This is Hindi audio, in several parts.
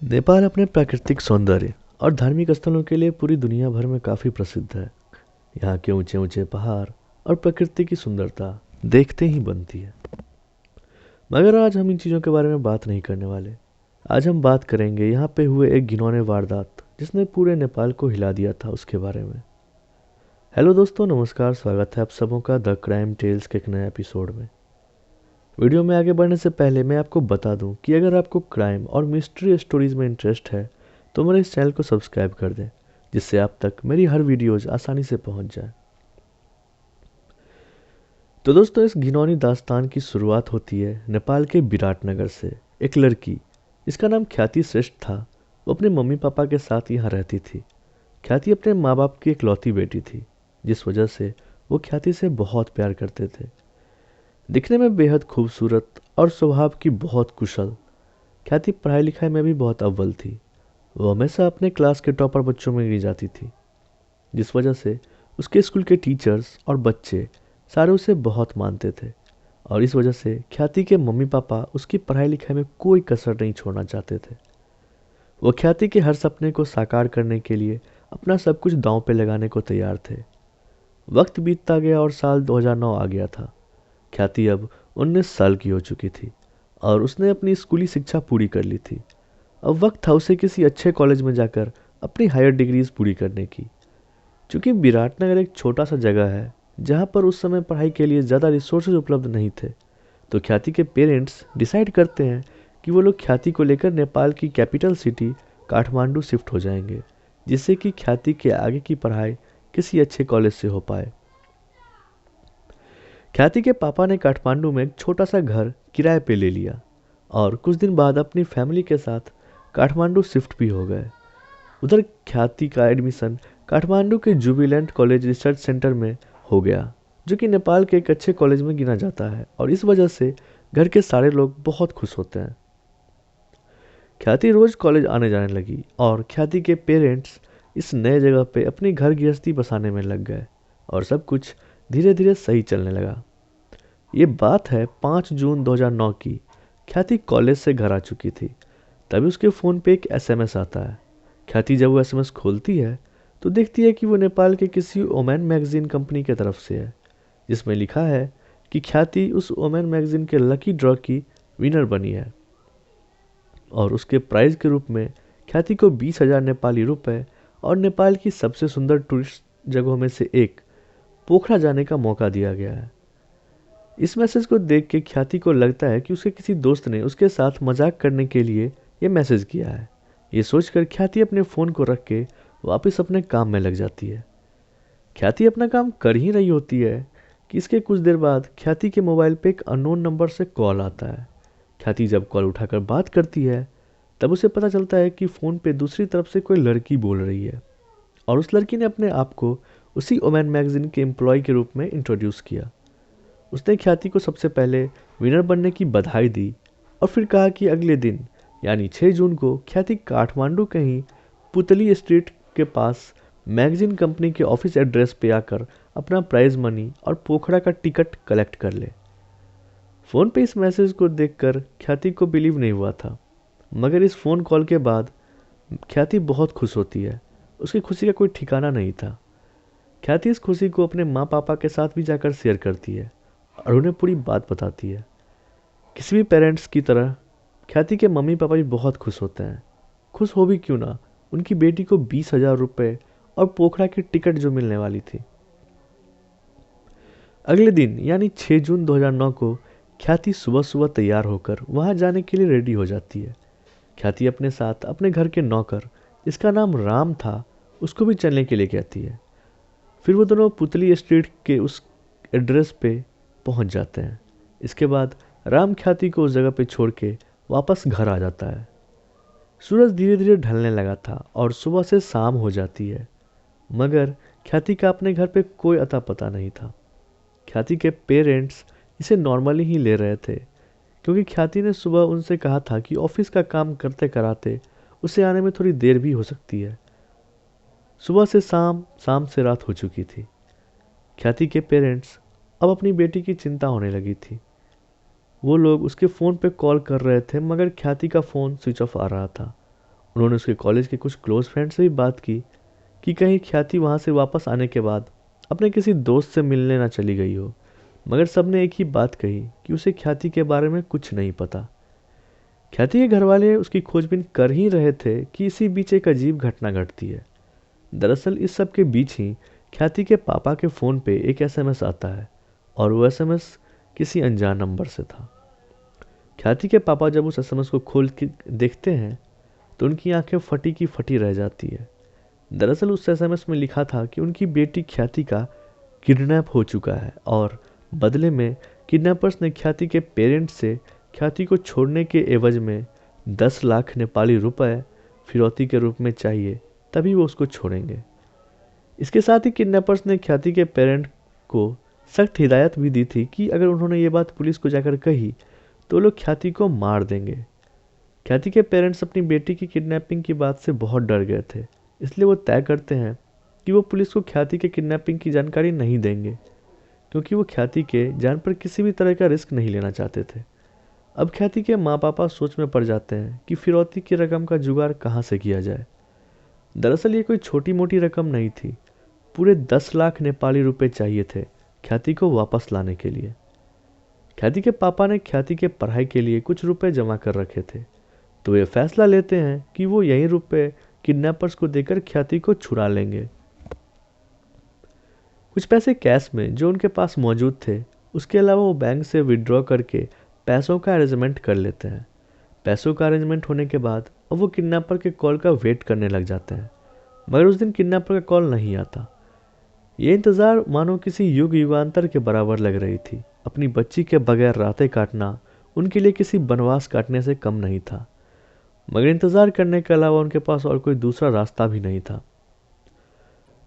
नेपाल अपने प्राकृतिक सौंदर्य और धार्मिक स्थलों के लिए पूरी दुनिया भर में काफ़ी प्रसिद्ध है। यहाँ के ऊंचे ऊंचे पहाड़ और प्रकृति की सुंदरता देखते ही बनती है। मगर आज हम इन चीज़ों के बारे में बात नहीं करने वाले। आज हम बात करेंगे यहाँ पे हुए एक घिनौने वारदात जिसने पूरे नेपाल को हिला दिया था उसके बारे में। हेलो दोस्तों, नमस्कार, स्वागत है आप सबों का द क्राइम टेल्स के एक नए एपिसोड में। वीडियो में आगे बढ़ने से पहले मैं आपको बता दूं कि अगर आपको क्राइम और मिस्ट्री स्टोरीज में इंटरेस्ट है तो मेरे इस चैनल को सब्सक्राइब कर दें, जिससे आप तक मेरी हर वीडियोज आसानी से पहुंच जाए। तो दोस्तों, इस घिनौनी दास्तान की शुरुआत होती है नेपाल के विराटनगर से। एक लड़की, इसका नाम ख्याति श्रेष्ठ था, वो अपने मम्मी पापा के साथ यहाँ रहती थी। ख्याति अपने माँ बाप की इकलौती बेटी थी, जिस वजह से वो ख्याति से बहुत प्यार करते थे। दिखने में बेहद खूबसूरत और स्वभाव की बहुत कुशल, ख्याति पढ़ाई लिखाई में भी बहुत अव्वल थी। वो हमेशा अपने क्लास के टॉपर बच्चों में गिनी जाती थी, जिस वजह से उसके स्कूल के टीचर्स और बच्चे सारे उसे बहुत मानते थे। और इस वजह से ख्याति के मम्मी पापा उसकी पढ़ाई लिखाई में कोई कसर नहीं छोड़ना चाहते थे। वो ख्याति के हर सपने को साकार करने के लिए अपना सब कुछ दांव पे लगाने को तैयार थे। वक्त बीतता गया और साल 2009 आ गया था। ख्याति अब 19 साल की हो चुकी थी और उसने अपनी स्कूली शिक्षा पूरी कर ली थी। अब वक्त था उसे किसी अच्छे कॉलेज में जाकर अपनी हायर डिग्रीज पूरी करने की। क्योंकि विराटनगर एक छोटा सा जगह है जहाँ पर उस समय पढ़ाई के लिए ज़्यादा रिसोर्सेज उपलब्ध नहीं थे, तो ख्याति के पेरेंट्स डिसाइड करते हैं कि वो लोग ख्याति को लेकर नेपाल की कैपिटल सिटी काठमांडू शिफ्ट हो जाएंगे, जिससे कि ख्याति के आगे की पढ़ाई किसी अच्छे कॉलेज से हो पाए। ख्याति के पापा ने काठमांडू में एक छोटा सा घर किराए पे ले लिया और कुछ दिन बाद अपनी फैमिली के साथ काठमांडू शिफ्ट भी हो गए। उधर ख्याति का एडमिशन काठमांडू के जुबिलेंट कॉलेज रिसर्च सेंटर में हो गया, जो कि नेपाल के एक अच्छे कॉलेज में गिना जाता है, और इस वजह से घर के सारे लोग बहुत खुश होते हैं। ख्याति रोज कॉलेज आने जाने लगी और ख्याति के पेरेंट्स इस नए जगह पे अपनी घर गृहस्थी बसाने में लग गए और सब कुछ धीरे धीरे सही चलने लगा। ये बात है 5 जून 2009 की। ख्याति कॉलेज से घर आ चुकी थी, तभी उसके फ़ोन पे एक एसएमएस आता है। ख्याति जब वो एसएमएस खोलती है तो देखती है कि वो नेपाल के किसी ओमेन मैगजीन कंपनी की तरफ से है, जिसमें लिखा है कि ख्याति उस ओमेन मैगजीन के लकी ड्रॉ की विनर बनी है और उसके प्राइज के रूप में ख्याति को 20,000 नेपाली रुपए और नेपाल की सबसे सुंदर टूरिस्ट जगहों में से एक पोखरा जाने का मौका दिया गया है। इस मैसेज को देख के ख्याति को लगता है कि उसके किसी दोस्त ने उसके साथ मजाक करने के लिए ये मैसेज किया है। ये सोचकर ख्याति अपने फ़ोन को रख के वापस अपने काम में लग जाती है। ख्याति अपना काम कर ही रही होती है कि इसके कुछ देर बाद ख्याति के मोबाइल पे एक अननोन नंबर से कॉल आता है। ख्याति जब कॉल उठाकर बात करती है तब उसे पता चलता है कि फ़ोन पे दूसरी तरफ से कोई लड़की बोल रही है और उस लड़की ने अपने आप को उसी ओमेन मैगजीन के एम्प्लॉय के रूप में इंट्रोड्यूस किया। उसने ख्याति को सबसे पहले विनर बनने की बधाई दी और फिर कहा कि अगले दिन यानी 6 जून को ख्याति काठमांडू के ही पुतली स्ट्रीट के पास मैगजीन कंपनी के ऑफिस एड्रेस पे आकर अपना प्राइज मनी और पोखरा का टिकट कलेक्ट कर ले। फ़ोन पे इस मैसेज को देखकर ख्याति को बिलीव नहीं हुआ था, मगर इस फ़ोन कॉल के बाद ख्याति बहुत खुश होती है। उसकी खुशी का कोई ठिकाना नहीं था। ख्याति इस खुशी को अपने माँ पापा के साथ भी जाकर शेयर करती है और उन्हें पूरी बात बताती है। किसी भी पेरेंट्स की तरह ख्याति के मम्मी पापा भी बहुत खुश होते हैं। खुश हो भी क्यों ना, उनकी बेटी को 20,000 रुपये और पोखरा की टिकट जो मिलने वाली थी। अगले दिन यानी 6 जून 2009 को ख्याति सुबह सुबह तैयार होकर वहां जाने के लिए रेडी हो जाती है। ख्याति अपने साथ अपने घर के नौकर, जिसका नाम राम था, उसको भी चलने के लिए कहती है। फिर वो दोनों पुतली स्ट्रीट के उस एड्रेस पे पहुंच जाते हैं। इसके बाद राम ख्याति को उस जगह पे छोड़ के वापस घर आ जाता है। सूरज धीरे धीरे ढलने लगा था और सुबह से शाम हो जाती है, मगर ख्याति का अपने घर पे कोई अता पता नहीं था। ख्याति के पेरेंट्स इसे नॉर्मली ही ले रहे थे, क्योंकि ख्याति ने सुबह उनसे कहा था कि ऑफिस का काम करते कराते उसे आने में थोड़ी देर भी हो सकती है। सुबह से शाम, शाम से रात हो चुकी थी। ख्याति के पेरेंट्स अब अपनी बेटी की चिंता होने लगी थी। वो लोग उसके फ़ोन पे कॉल कर रहे थे, मगर ख्याति का फ़ोन स्विच ऑफ आ रहा था उन्होंने उसके कॉलेज के कुछ क्लोज फ्रेंड से भी बात की कि कहीं ख्याति वहाँ से वापस आने के बाद अपने किसी दोस्त से मिलने ना चली गई हो, मगर सबने एक ही बात कही कि उसे ख्याति के बारे में कुछ नहीं पता। ख्याति के घर वाले उसकी खोजबीन कर ही रहे थे कि इसी बीच एक अजीब घटना घटती है। दरअसल इस सब के बीच ही ख्याति के पापा के फ़ोन पे एक एसएमएस आता है और वो एसएमएस किसी अनजान नंबर से था। ख्याति के पापा जब उस एसएमएस को खोल के देखते हैं तो उनकी आंखें फटी की फटी रह जाती है। दरअसल उस एसएमएस में लिखा था कि उनकी बेटी ख्याति का किडनैप हो चुका है और बदले में किडनैपर्स ने ख्याति के पेरेंट्स से ख्याति को छोड़ने के एवज में 10 लाख नेपाली रुपए फिरौती के रूप में चाहिए, तभी वो उसको छोड़ेंगे। इसके साथ ही किडनैपर्स ने ख्याति के पेरेंट को सख्त हिदायत भी दी थी कि अगर उन्होंने ये बात पुलिस को जाकर कही तो लोग ख्याति को मार देंगे। ख्याति के पेरेंट्स अपनी बेटी की किडनैपिंग की बात से बहुत डर गए थे, इसलिए वो तय करते हैं कि वो पुलिस को ख्याति के किडनैपिंग की जानकारी नहीं देंगे, क्योंकि वो ख्याति के जान पर किसी भी तरह का रिस्क नहीं लेना चाहते थे। अब ख्याति के माँ पापा सोच में पड़ जाते हैं कि फिरौती की रकम का जुगाड़ कहाँ से किया जाए। दरअसल ये कोई छोटी मोटी रकम नहीं थी, पूरे 10 लाख नेपाली रुपए चाहिए थे ख्याति को वापस लाने के लिए। ख्याति के पापा ने ख्याति के पढ़ाई के लिए कुछ रुपए जमा कर रखे थे, तो वे फैसला लेते हैं कि वो यही रुपए किडनैपर्स को देकर ख्याति को छुड़ा लेंगे। कुछ पैसे कैश में जो उनके पास मौजूद थे, उसके अलावा वो बैंक से विड्रॉ करके पैसों का अरेंजमेंट कर लेते हैं। पैसों का अरेंजमेंट होने के बाद अब वो किडनैपर के कॉल का वेट करने लग जाते हैं, मगर उस दिन किडनैपर का कॉल नहीं आता। ये इंतज़ार मानो किसी युग युगांतर के बराबर लग रही थी। अपनी बच्ची के बगैर रातें काटना उनके लिए किसी वनवास काटने से कम नहीं था, मगर इंतज़ार करने के अलावा उनके पास और कोई दूसरा रास्ता भी नहीं था।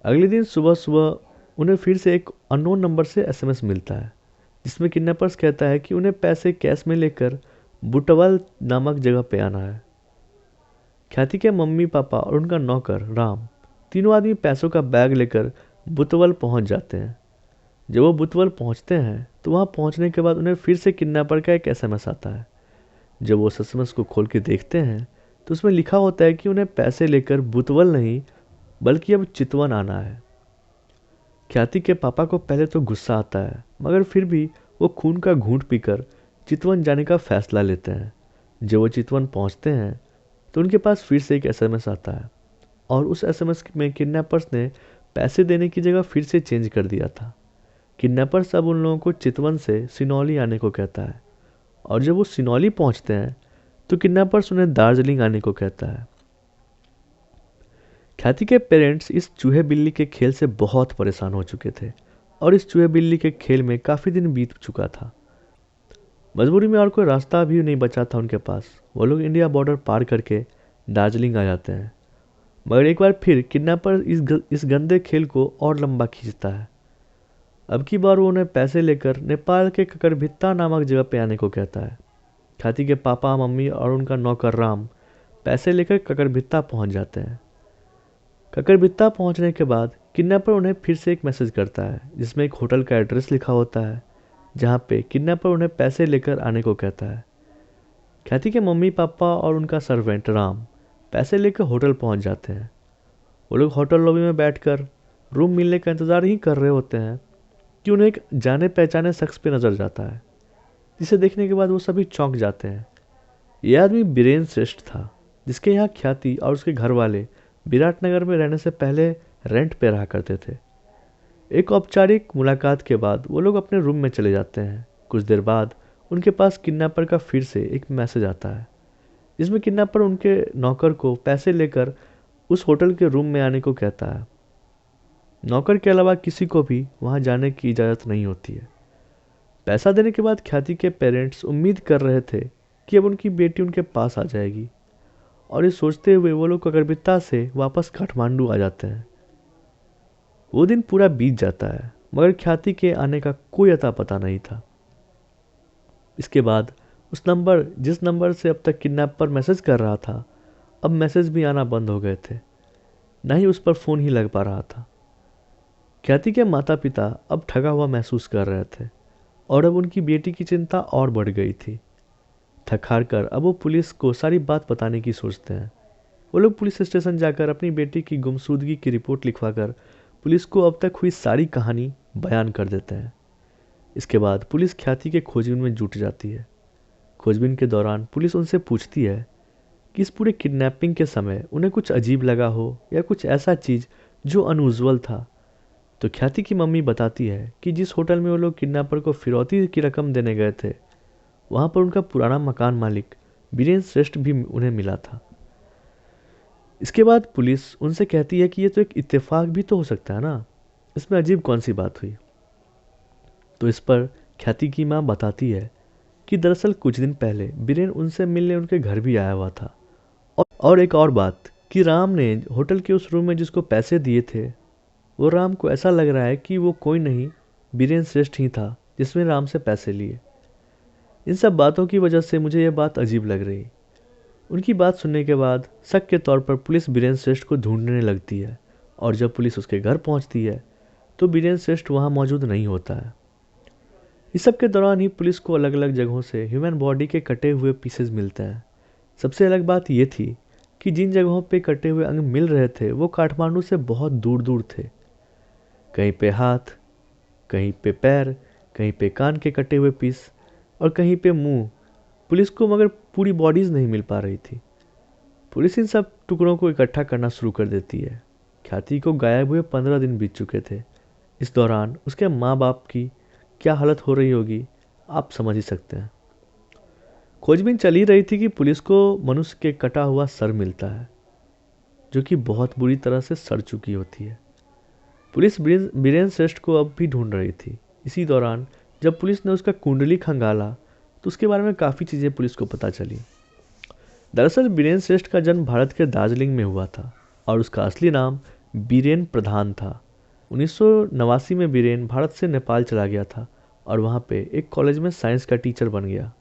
अगले दिन सुबह सुबह उन्हें फिर से एक अननोन नंबर से एसएमएस मिलता है, जिसमें किडनैपर्स कहता है कि उन्हें पैसे कैश में लेकर बुटवल नामक जगह पे आना है। ख्याति के मम्मी पापा और उनका नौकर राम, तीनों आदमी पैसों का बैग लेकर बुटवल पहुंच जाते हैं। जब वो बुटवल पहुंचते हैं तो वहां पहुंचने के बाद उन्हें फिर से किडनैपर का एक एसएमएस आता है। जब वो उस एसएमएस को खोल के देखते हैं तो उसमें लिखा होता है कि उन्हें पैसे लेकर बुटवल नहीं बल्कि अब चितवन आना है। ख्याति के पापा को पहले तो गुस्सा आता है, मगर फिर भी वो खून का घूंट पीकर चितवन जाने का फैसला लेते हैं। जब वो चितवन पहुंचते हैं तो उनके पास फिर से एक एसएमएस आता है और उस एसएमएस में किडनैपर्स ने पैसे देने की जगह फिर से चेंज कर दिया था। किडनैपर्स अब उन लोगों को चितवन से सिनौली आने को कहता है और जब वो सिनौली पहुंचते हैं तो किडनैपर्स उन्हें दार्जिलिंग आने को कहता है। ख्याति के पेरेंट्स इस चूहे बिल्ली के खेल से बहुत परेशान हो चुके थे और इस चूहे बिल्ली के खेल में काफ़ी दिन बीत चुका था। मजबूरी में और कोई रास्ता भी नहीं बचा था उनके पास। वो लोग इंडिया बॉर्डर पार करके दार्जिलिंग आ जाते हैं, मगर एक बार फिर किडनैपर इस गंदे खेल को और लंबा खींचता है। अब की बार वो उन्हें पैसे लेकर नेपाल के ककरभित्ता नामक जगह पे आने को कहता है। ख्याति के पापा मम्मी और उनका नौकर राम पैसे लेकर ककरभित्ता पहुंच जाते हैं। ककरभित्ता पहुंचने के बाद किडनैपर उन्हें फिर से एक मैसेज करता है, जिसमें एक होटल का एड्रेस लिखा होता है, जहां पे किडनैपर उन्हें पैसे लेकर आने को कहता है। ख्याति के मम्मी पापा और उनका सर्वेंट राम पैसे लेकर होटल पहुंच जाते हैं। वो लोग होटल लॉबी में बैठकर रूम मिलने का इंतज़ार ही कर रहे होते हैं कि उन्हें एक जाने पहचाने शख्स पे नज़र जाता है, जिसे देखने के बाद वो सभी चौंक जाते हैं। यह आदमी बीरेन श्रेष्ठ था, जिसके यहाँ ख्याति और उसके घर वाले विराटनगर में रहने से पहले रेंट पे रहा करते थे। एक औपचारिक मुलाकात के बाद वो लोग अपने रूम में चले जाते हैं। कुछ देर बाद उनके पास किडनैपर का फिर से एक मैसेज आता है, जिसमें किडनैपर उनके नौकर को पैसे लेकर उस होटल के रूम में आने को कहता है। नौकर के अलावा किसी को भी वहां जाने की इजाज़त नहीं होती है। पैसा देने के बाद ख्याति के पेरेंट्स उम्मीद कर रहे थे कि अब उनकी बेटी उनके पास आ जाएगी, और ये सोचते हुए वो लोग ककरबित्ता से वापस काठमांडू आ जाते हैं। वो दिन पूरा बीत जाता है, मगर ख्याति के आने का कोई अता पता नहीं था। इसके बाद जिस नंबर से अब तक किडनैपर मैसेज कर रहा था, अब मैसेज भी आना बंद हो गए थे, न ही उस पर फ़ोन ही लग पा रहा था। ख्याति के माता पिता अब ठगा हुआ महसूस कर रहे थे और अब उनकी बेटी की चिंता और बढ़ गई थी। थक हार कर अब वो पुलिस को सारी बात बताने की सोचते हैं। वो लोग पुलिस स्टेशन जाकर अपनी बेटी की गुमशुदगी की रिपोर्ट लिखवाकर पुलिस को अब तक हुई सारी कहानी बयान कर देते हैं। इसके बाद पुलिस ख्याति के खोजबीन में जुट जाती है। खोजबीन के दौरान पुलिस उनसे पूछती है कि इस पूरे किडनैपिंग के समय उन्हें कुछ अजीब लगा हो या कुछ ऐसा चीज़ जो अनयूजुअल था। तो ख्याति की मम्मी बताती है कि जिस होटल में वो लोग किडनैपर को फिरौती की रकम देने गए थे, वहाँ पर उनका पुराना मकान मालिक बीरेन श्रेष्ठ भी उन्हें मिला था। इसके बाद पुलिस उनसे कहती है कि ये तो एक इत्तेफाक भी तो हो सकता है ना, इसमें अजीब कौन सी बात हुई। तो इस पर ख्याति की माँ बताती है कि दरअसल कुछ दिन पहले बीरेन उनसे मिलने उनके घर भी आया हुआ था। और एक और बात कि राम ने होटल के उस रूम में जिसको पैसे दिए थे, वो राम को ऐसा लग रहा है कि वो कोई नहीं बीरेन श्रेष्ठ ही था जिसने राम से पैसे लिए। इन सब बातों की वजह से मुझे यह बात अजीब लग रही। उनकी बात सुनने के बाद शक के तौर पर पुलिस बीरेन श्रेष्ठ को ढूंढने लगती है और जब पुलिस उसके घर पहुंचती है तो बीरेन श्रेष्ठ वहां मौजूद नहीं होता है। इस सब के दौरान ही पुलिस को अलग अलग जगहों से ह्यूमन बॉडी के कटे हुए पीसेस मिलते हैं। सबसे अलग बात यह थी कि जिन जगहों पे कटे हुए अंग मिल रहे थे वो काठमांडू से बहुत दूर दूर थे। कहीं पे हाथ, कहीं पे पैर, कहीं पे कान के कटे हुए पीस और कहीं पे मुंह। पुलिस को मगर पूरी बॉडीज नहीं मिल पा रही थी। पुलिस इन सब टुकड़ों को इकट्ठा करना शुरू कर देती है। ख्याति को गायब हुए 15 दिन बीत चुके थे। इस दौरान उसके माँ बाप की क्या हालत हो रही होगी, आप समझ ही सकते हैं। खोजबीन चल ही रही थी कि पुलिस को मनुष्य के कटा हुआ सर मिलता है, जो कि बहुत बुरी तरह से सड़ चुकी होती है। पुलिस बीरेन श्रेष्ठ को अब भी ढूंढ रही थी। इसी दौरान जब पुलिस ने उसका कुंडली खंगाला तो उसके बारे में काफ़ी चीज़ें पुलिस को पता चली। दरअसल बीरेन श्रेष्ठ का जन्म भारत के दार्जिलिंग में हुआ था और उसका असली नाम बीरेन प्रधान था। 1989 में बीरेन भारत से नेपाल चला गया था और वहाँ पे एक कॉलेज में साइंस का टीचर बन गया।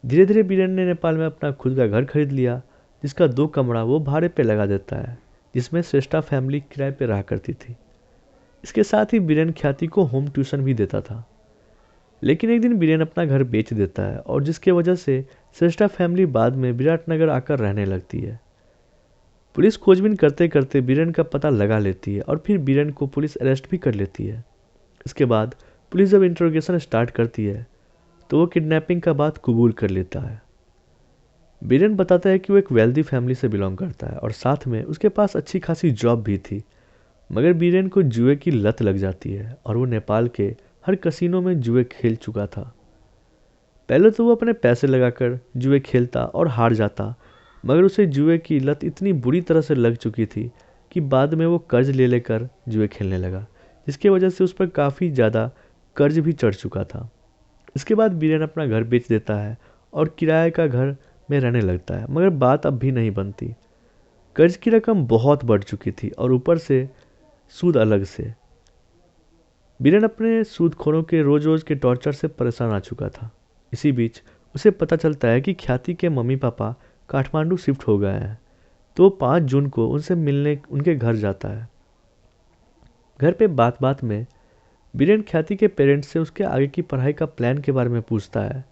धीरे धीरे बीरेन ने नेपाल में अपना खुद का घर खरीद लिया, जिसका 2 कमरा वो भाड़े पे लगा देता है, जिसमें श्रेष्ठा फैमिली किराए पे रहा करती थी। इसके साथ ही बीरेन ख्याति को होम ट्यूशन भी देता था। लेकिन एक दिन बीरेन अपना घर बेच देता है और जिसके वजह से श्रेष्ठा फैमिली बाद में विराटनगर आकर रहने लगती है। पुलिस खोजबीन करते करते बीरेन का पता लगा लेती है और फिर बीरेन को पुलिस अरेस्ट भी कर लेती है। इसके बाद पुलिस जब इंट्रोगेशन स्टार्ट करती है तो वो किडनैपिंग का बात कबूल कर लेता है। बीरेन बताता है कि वो एक वेल्दी फैमिली से बिलोंग करता है और साथ में उसके पास अच्छी खासी जॉब भी थी। मगर बीरेन को जुए की लत लग जाती है और वो नेपाल के हर कसिनो में जुए खेल चुका था। पहले तो वो अपने पैसे लगाकर जुए खेलता और हार जाता, मगर उसे जुए की लत इतनी बुरी तरह से लग चुकी थी कि बाद में वो कर्ज ले लेकर जुए खेलने लगा, जिसकी वजह से उस पर काफ़ी ज़्यादा कर्ज भी चढ़ चुका था। इसके बाद बीरेन अपना घर बेच देता है और किराए का घर में रहने लगता है, मगर बात अब भी नहीं बनती। कर्ज की रकम बहुत बढ़ चुकी थी और ऊपर से सूद अलग से। बीरेन अपने सूदखोरों के रोज रोज के टॉर्चर से परेशान आ चुका था। इसी बीच उसे पता चलता है कि ख्याति के मम्मी पापा काठमांडू शिफ्ट हो गए हैं, तो वो 5 जून को उनसे मिलने उनके घर जाता है। घर पे बात बात में बीरेन ख्याति के पेरेंट्स से उसके आगे की पढ़ाई का प्लान के बारे में पूछता है,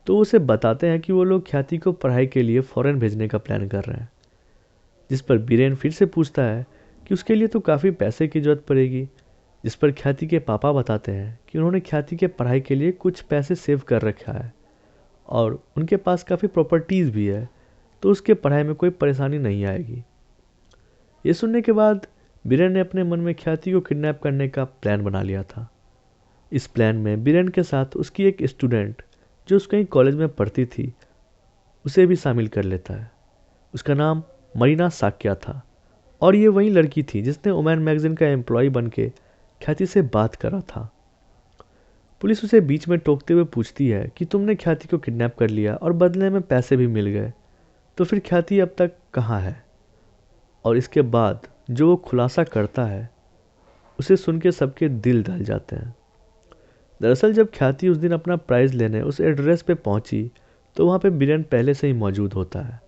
तो उसे बताते हैं कि वो लोग ख्याति को पढ़ाई के लिए फॉरेन भेजने का प्लान कर रहे हैं। जिस पर बीरेन फिर से पूछता है कि उसके लिए तो काफ़ी पैसे की जरूरत पड़ेगी, जिस पर ख्याति के पापा बताते हैं कि उन्होंने ख्याति के पढ़ाई के लिए कुछ पैसे सेव कर रखा है और उनके पास काफ़ी प्रॉपर्टीज़ भी है, तो उसके पढ़ाई में कोई परेशानी नहीं आएगी। ये सुनने के बाद बीरेन ने अपने मन में ख्याति को किडनैप करने का प्लान बना लिया था। इस प्लान में बीरेन के साथ उसकी एक स्टूडेंट जो उस कहीं कॉलेज में पढ़ती थी उसे भी शामिल कर लेता है। उसका नाम मरीना साक्या था और ये वही लड़की थी जिसने वुमेन मैगजीन का एम्प्लॉय बन के ख्याति से बात करा था। पुलिस उसे बीच में टोकते हुए पूछती है कि तुमने ख्याति को किडनैप कर लिया और बदले में पैसे भी मिल गए, तो फिर ख्याति अब तक कहाँ है? और इसके बाद जो वो खुलासा करता है उसे सुन के सबके दिल दहल जाते हैं। दरअसल जब ख्याति उस दिन अपना प्राइज़ लेने उस एड्रेस पे पहुंची तो वहाँ पे बीरेन पहले से ही मौजूद होता है।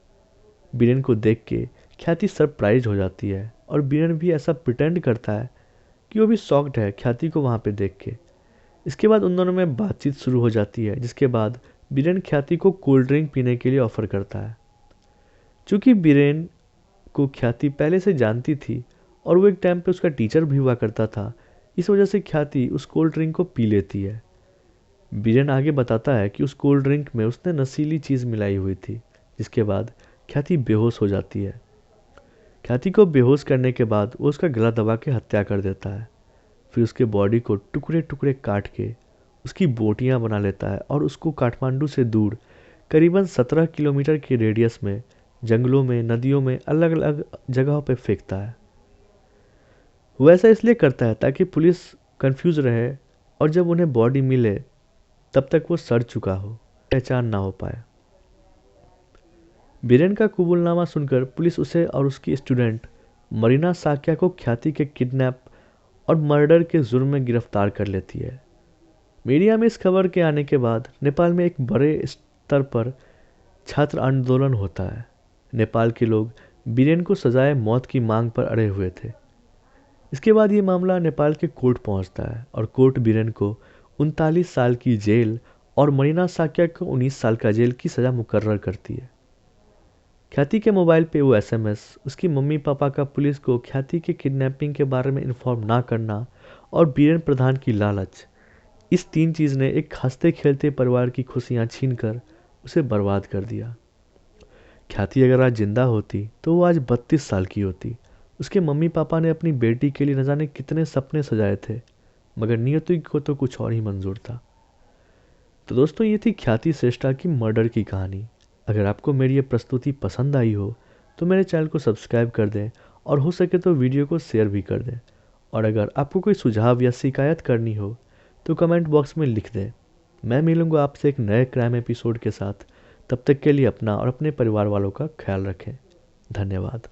बीरेन को देख के ख्याति सरप्राइज हो जाती है और बीरेन भी ऐसा प्रिटेंड करता है कि वो भी शॉक्ड है ख्याति को वहाँ पे देख के। इसके बाद उन दोनों में बातचीत शुरू हो जाती है, जिसके बाद बीरेन ख्याति को कोल्ड ड्रिंक पीने के लिए ऑफ़र करता है। चूँकि बीरेन को ख्याति पहले से जानती थी और वो एक टाइम पे उसका टीचर भी हुआ करता था। इस वजह से ख्याति उस कोल्ड ड्रिंक को पी लेती है। बीरेन आगे बताता है कि उस कोल्ड ड्रिंक में उसने नशीली चीज़ मिलाई हुई थी, जिसके बाद ख्याति बेहोश हो जाती है। ख्याति को बेहोश करने के बाद वो उसका गला दबा के हत्या कर देता है। फिर उसके बॉडी को टुकड़े टुकड़े काट के उसकी बोटियां बना लेता है और उसको काठमांडू से दूर करीबन 17 किलोमीटर के रेडियस में जंगलों में, नदियों में, अलग अलग जगहों पर फेंकता है। वो ऐसा इसलिए करता है ताकि पुलिस कंफ्यूज रहे और जब उन्हें बॉडी मिले तब तक वो सड़ चुका हो, पहचान ना हो पाए। बीरेन का कबूलनामा सुनकर पुलिस उसे और उसकी स्टूडेंट मरीना साक्या को ख्याति के किडनैप और मर्डर के जुर्म में गिरफ्तार कर लेती है। मीडिया में इस खबर के आने के बाद नेपाल में एक बड़े स्तर पर छात्र आंदोलन होता है। नेपाल के लोग बीरेन को सजाए मौत की मांग पर अड़े हुए थे। इसके बाद ये मामला नेपाल के कोर्ट पहुंचता है और कोर्ट बीरेन को 39 साल की जेल और मरीना साक्या को 19 साल का जेल की सज़ा मुकर्रर करती है। ख्याति के मोबाइल पे वो एसएमएस, उसकी मम्मी पापा का पुलिस को ख्याति के किडनैपिंग के बारे में इन्फॉर्म ना करना और बीरेन प्रधान की लालच, इस 3 चीज़ ने एक हंसते खेलते परिवार की खुशियाँ छीनकर उसे बर्बाद कर दिया। ख्याति अगर आज जिंदा होती तो वो आज 32 साल की होती। उसके मम्मी पापा ने अपनी बेटी के लिए न जाने कितने सपने सजाए थे, मगर नियति को तो कुछ और ही मंजूर था। तो दोस्तों, ये थी ख्याति श्रेष्ठा की मर्डर की कहानी। अगर आपको मेरी ये प्रस्तुति पसंद आई हो तो मेरे चैनल को सब्सक्राइब कर दें और हो सके तो वीडियो को शेयर भी कर दें। और अगर आपको कोई सुझाव या शिकायत करनी हो तो कमेंट बॉक्स में लिख दें। मैं मिलूंगा आपसे एक नए क्राइम एपिसोड के साथ। तब तक के लिए अपना और अपने परिवार वालों का ख्याल रखें। धन्यवाद।